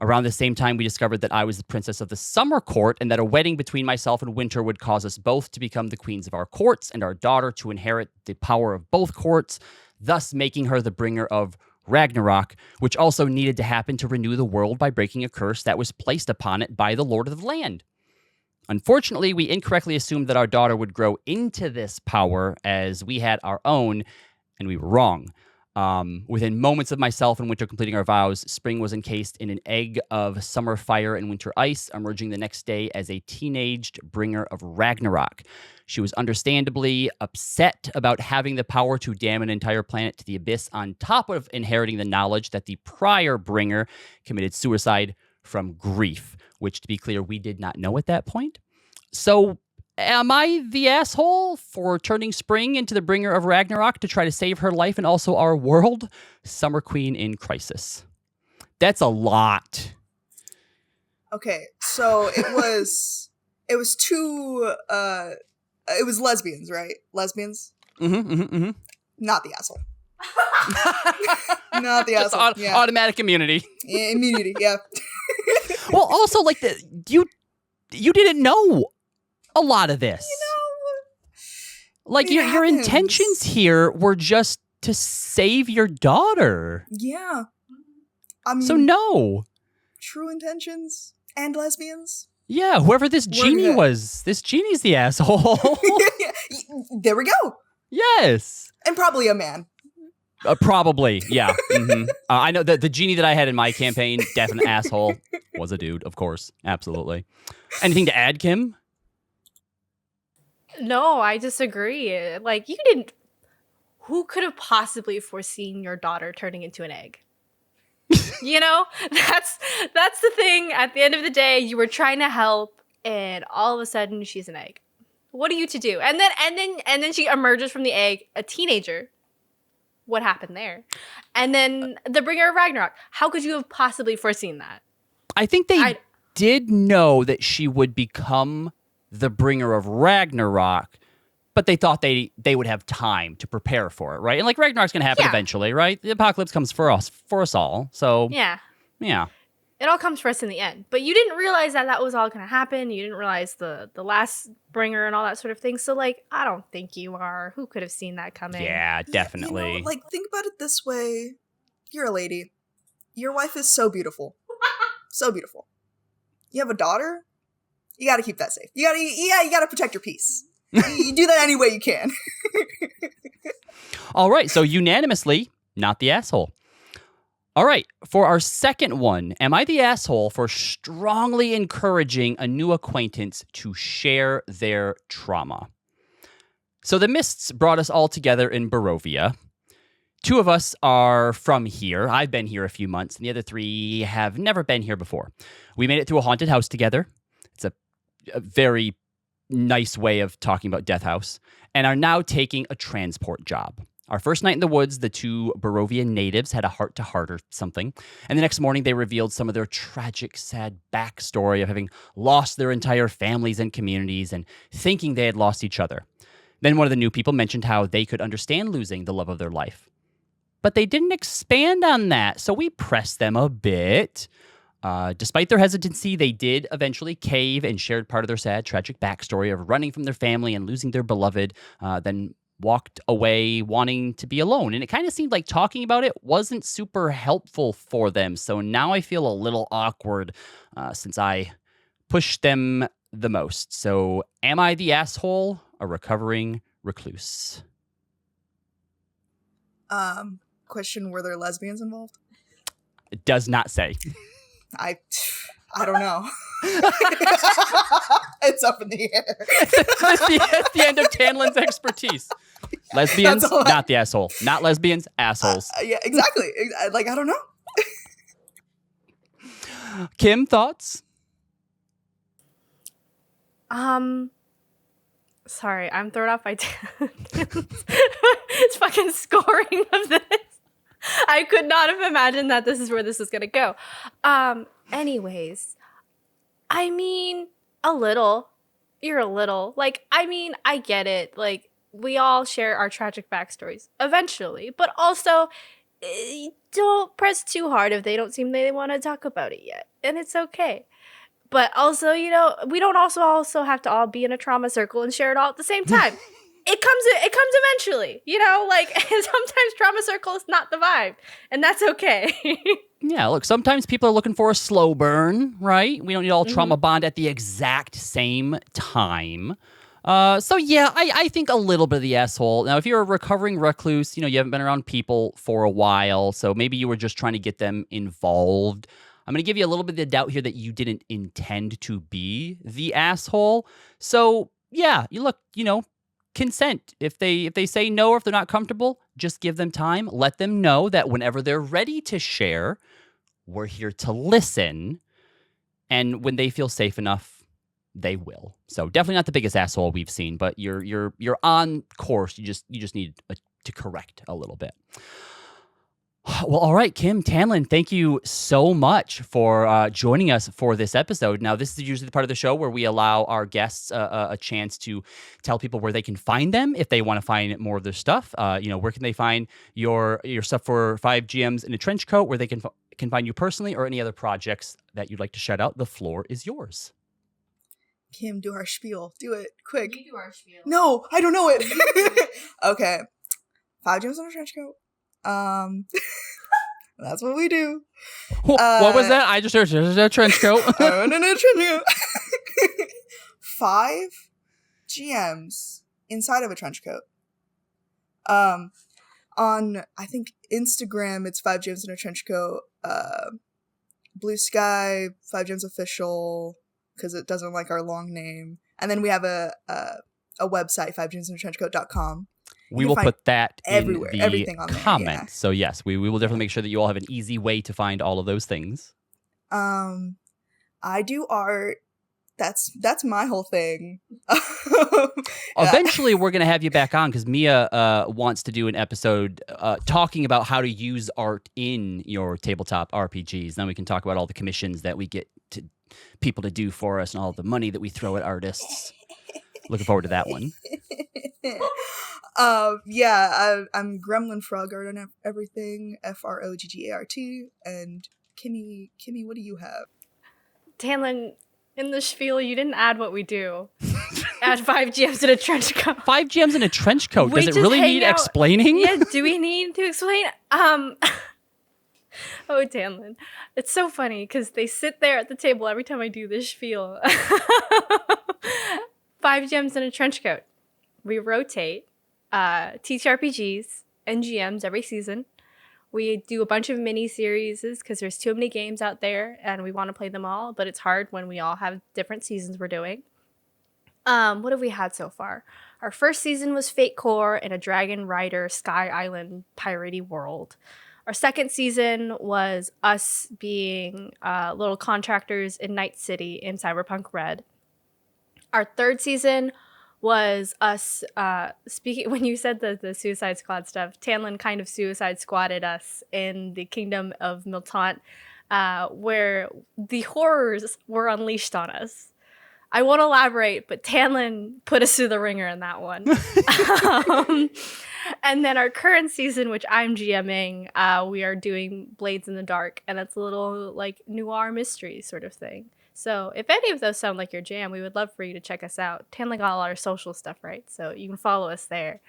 Around the same time, we discovered that I was the princess of the Summer Court and that a wedding between myself and Winter would cause us both to become the queens of our courts and our daughter to inherit the power of both courts, thus making her the bringer of Ragnarok, which also needed to happen to renew the world by breaking a curse that was placed upon it by the Lord of the Land. Unfortunately, we incorrectly assumed that our daughter would grow into this power as we had our own, and we were wrong. Within moments of myself and Winter completing our vows, Spring was encased in an egg of summer fire and winter ice, emerging the next day as a teenaged bringer of Ragnarok. She was understandably upset about having the power to damn an entire planet to the abyss, on top of inheriting the knowledge that the prior bringer committed suicide from grief, which, to be clear, we did not know at that point. So, am I the asshole for turning Spring into the bringer of Ragnarok to try to save her life and also our world? Summer Queen in crisis. That's a lot. Okay, so it was lesbians, right? Lesbians? Mm-hmm. Not the asshole. Not the Just asshole. Yeah. Automatic immunity. Yeah, immunity, yeah. Well, also, like, you didn't know a lot of this. Like, your happens. intentions here were just to save your daughter. Yeah. I mean, So no. true intentions and lesbians. Yeah, whoever this genie good. was, this genie's the asshole. There we go. Yes. And probably a man. Probably, yeah. Mm-hmm. I know that the genie that I had in my campaign, definite asshole, was a dude, of course. Absolutely. Anything to add, Kim? No, I disagree. Like, you didn't. Who could have possibly foreseen your daughter turning into an egg? You know, that's the thing. At the end of the day, you were trying to help, and all of a sudden, she's an egg. What are you to do? And then she emerges from the egg, a teenager. What happened there? And then the bringer of Ragnarok. How could you have possibly foreseen that? I think they did know that she would become the bringer of Ragnarok, but they thought they would have time to prepare for it, right? And like Ragnarok's going to happen eventually, right? The apocalypse comes for us all. So yeah. It all comes for us in the end. But you didn't realize that was all going to happen. You didn't realize the last bringer and all that sort of thing. So, like, I don't think you are. Who could have seen that coming? Yeah, definitely. You know, like, think about it this way. You're a lady. Your wife is so beautiful. So beautiful. You have a daughter? You got to keep that safe. You got to protect your peace. You do that any way you can. All right, so unanimously, not the asshole. All right, for our second one, am I the asshole for strongly encouraging a new acquaintance to share their trauma? So the Mists brought us all together in Barovia. 2 of us are from here. I've been here a few months, and the other 3 have never been here before. We made it to a haunted house together. It's a very nice way of talking about Death House, and are now taking a transport job. Our first night in the woods, the 2 Barovian natives had a heart-to-heart or something, and the next morning they revealed some of their tragic, sad backstory of having lost their entire families and communities and thinking they had lost each other. Then one of the new people mentioned how they could understand losing the love of their life. But they didn't expand on that, so we pressed them a bit. Despite their hesitancy, they did eventually cave and shared part of their sad, tragic backstory of running from their family and losing their beloved, then walked away wanting to be alone. And it kind of seemed like talking about it wasn't super helpful for them. So now I feel a little awkward since I pushed them the most. So am I the asshole a recovering recluse. Question, were there lesbians involved? It does not say. I don't know. It's up in the air. It's the end of Tanlyn's expertise. Lesbians, not the asshole. Not lesbians, assholes. Yeah, exactly. Like, I don't know. Kim, thoughts? Sorry, I'm thrown off by it's fucking scoring of this. I could not have imagined that this is where this is gonna go. Anyways, I mean, a little. You're a little. Like, I mean, I get it. Like, we all share our tragic backstories eventually, but also don't press too hard if they don't seem they want to talk about it yet, and it's okay. But also, you know, we don't also have to all be in a trauma circle and share it all at the same time. It comes eventually, you know, like sometimes trauma circle is not the vibe, and that's okay. Yeah, look, sometimes people are looking for a slow burn, right? We don't need all trauma bond at the exact same time. So yeah, I think a little bit of the asshole. Now, if you're a recovering recluse, you know, you haven't been around people for a while, so maybe you were just trying to get them involved. I'm going to give you a little bit of the doubt here that you didn't intend to be the asshole. So yeah, you look, you know, consent. If they say no or if they're not comfortable, just give them time. Let them know that whenever they're ready to share, we're here to listen. And when they feel safe enough, they will. So definitely not the biggest asshole we've seen, but you're on course. You just need to correct a little bit. Well, all right, Kim, Tanlynn, thank you so much for joining us for this episode. Now, this is usually the part of the show where we allow our guests a chance to tell people where they can find them if they want to find more of their stuff. You know, where can they find your stuff for 5 GMs in a Trench Coat, where they can find you personally, or any other projects that you'd like to shout out. The floor is yours. Kim, do our spiel. Do it quick. You do our spiel. No, I don't know it. Okay. 5 GMs in a Trench Coat. That's what we do. What was that? I just heard a trench coat. No, trench coat. 5 GMs inside of a trench coat. On I think Instagram, it's 5 GMs in a trench coat. Blue Sky, 5 GMs official, because it doesn't like our long name. And then we have a website, 5GMsInATrenchcoat.com. We will put that everywhere, in the everything on comments. There, yeah. So yes, we will definitely make sure that you all have an easy way to find all of those things. I do art. That's my whole thing. Eventually, we're going to have you back on because Mia wants to do an episode talking about how to use art in your tabletop RPGs. Then we can talk about all the commissions that we get to people to do for us and all the money that we throw at artists. Looking forward to that one. I'm Gremlin Frog Art on everything, FROGGART, and Kimmy, what do you have? Tanlynn, in the spiel, you didn't add what we do. Add 5 GMs in a trench coat. 5 GMs in a trench coat. Does it really need explaining? Yeah, do we need to explain? Oh, Tanlynn. It's so funny because they sit there at the table every time I do this spiel. 5 GMs in a trench coat. We rotate TTRPGs and GMs every season. We do a bunch of mini series because there's too many games out there and we want to play them all, but it's hard when we all have different seasons we're doing. What have we had so far? Our first season was Fate Core in a Dragon Rider Sky Island piratey world. Our second season was us being little contractors in Night City in Cyberpunk Red. Our third season was us speaking. When you said the Suicide Squad stuff, Tanlynn kind of Suicide Squadded us in the Kingdom of Miltant, where the horrors were unleashed on us. I won't elaborate, but Tanlynn put us through the ringer in that one. And then our current season, which I'm GMing, we are doing Blades in the Dark, and it's a little like noir mystery sort of thing. So if any of those sound like your jam, we would love for you to check us out. Tanlynn got all our social stuff right, so you can follow us there.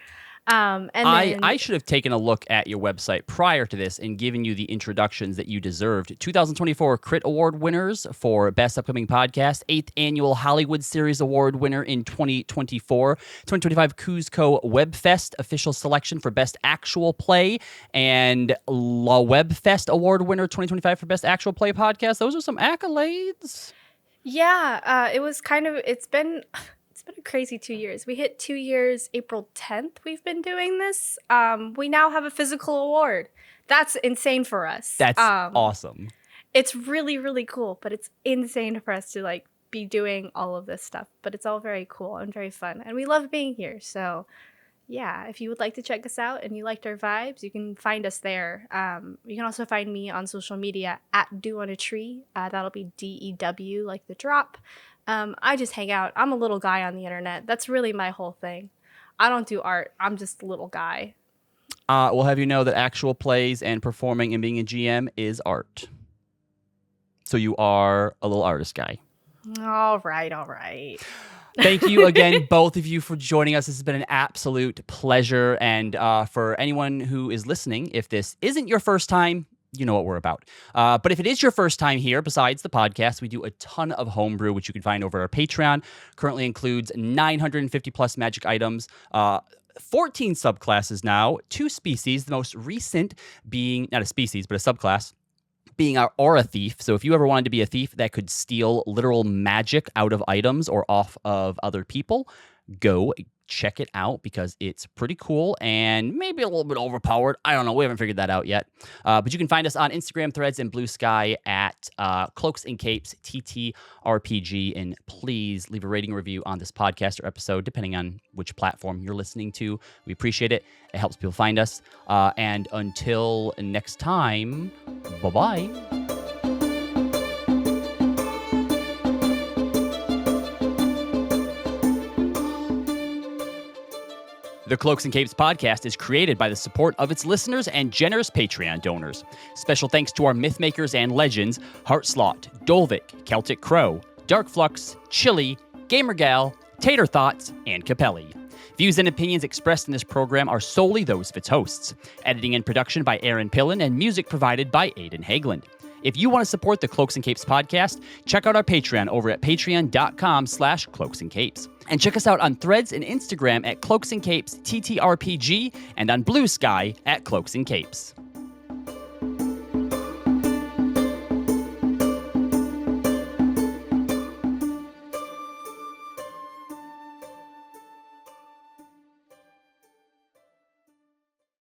And then I should have taken a look at your website prior to this and given you the introductions that you deserved. 2024 Crit Award winners for Best Upcoming Podcast, 8th Annual Hollywood Series Award winner in 2024, 2025 Cuzco Webfest official selection for Best Actual Play, and La Webfest Award winner 2025 for Best Actual Play Podcast. Those are some accolades. yeah, it's been a crazy 2 years. We hit 2 years April 10th. We've been doing this. We now have a physical award. That's insane for us. That's awesome. It's really, really cool, but it's insane for us to like be doing all of this stuff. But it's all very cool and very fun, and we love being here. So yeah, if you would like to check us out and you liked our vibes, you can find us there. You can also find me on social media at Dew on a Tree. That'll be DEW, like the drop. I just hang out. I'm a little guy on the internet. That's really my whole thing. I don't do art. I'm just a little guy. We'll have you know that actual plays and performing and being a GM is art. So you are a little artist guy. All right. Thank you again, both of you, for joining us. This has been an absolute pleasure. And for anyone who is listening, if this isn't your first time, you know what we're about. But if it is your first time here, besides the podcast, we do a ton of homebrew, which you can find over our Patreon. Currently includes 950 plus magic items, 14 subclasses now, 2 species, the most recent being, not a species, but a subclass, being our Aura Thief. So if you ever wanted to be a thief that could steal literal magic out of items or off of other people, go check it out because it's pretty cool and maybe a little bit overpowered. I don't know. We haven't figured that out yet. But you can find us on Instagram, Threads, and Blue Sky at Cloaks and Capes TTRPG. And please leave a rating review on this podcast or episode, depending on which platform you're listening to. We appreciate it. It helps people find us. And until next time, bye-bye. The Cloaks and Capes podcast is created by the support of its listeners and generous Patreon donors. Special thanks to our myth makers and legends, Heartslot, Dolvik, Celtic Crow, Dark Flux, Chili, Gamergal, Tater Thoughts, and Capelli. Views and opinions expressed in this program are solely those of its hosts. Editing and production by Aaron Pillen and music provided by Aidan Hageland. If you want to support the Cloaks and Capes podcast, check out our Patreon over at patreon.com/Cloaks and Capes. And check us out on Threads and Instagram at Cloaks and Capes TTRPG and on Blue Sky at Cloaks and Capes.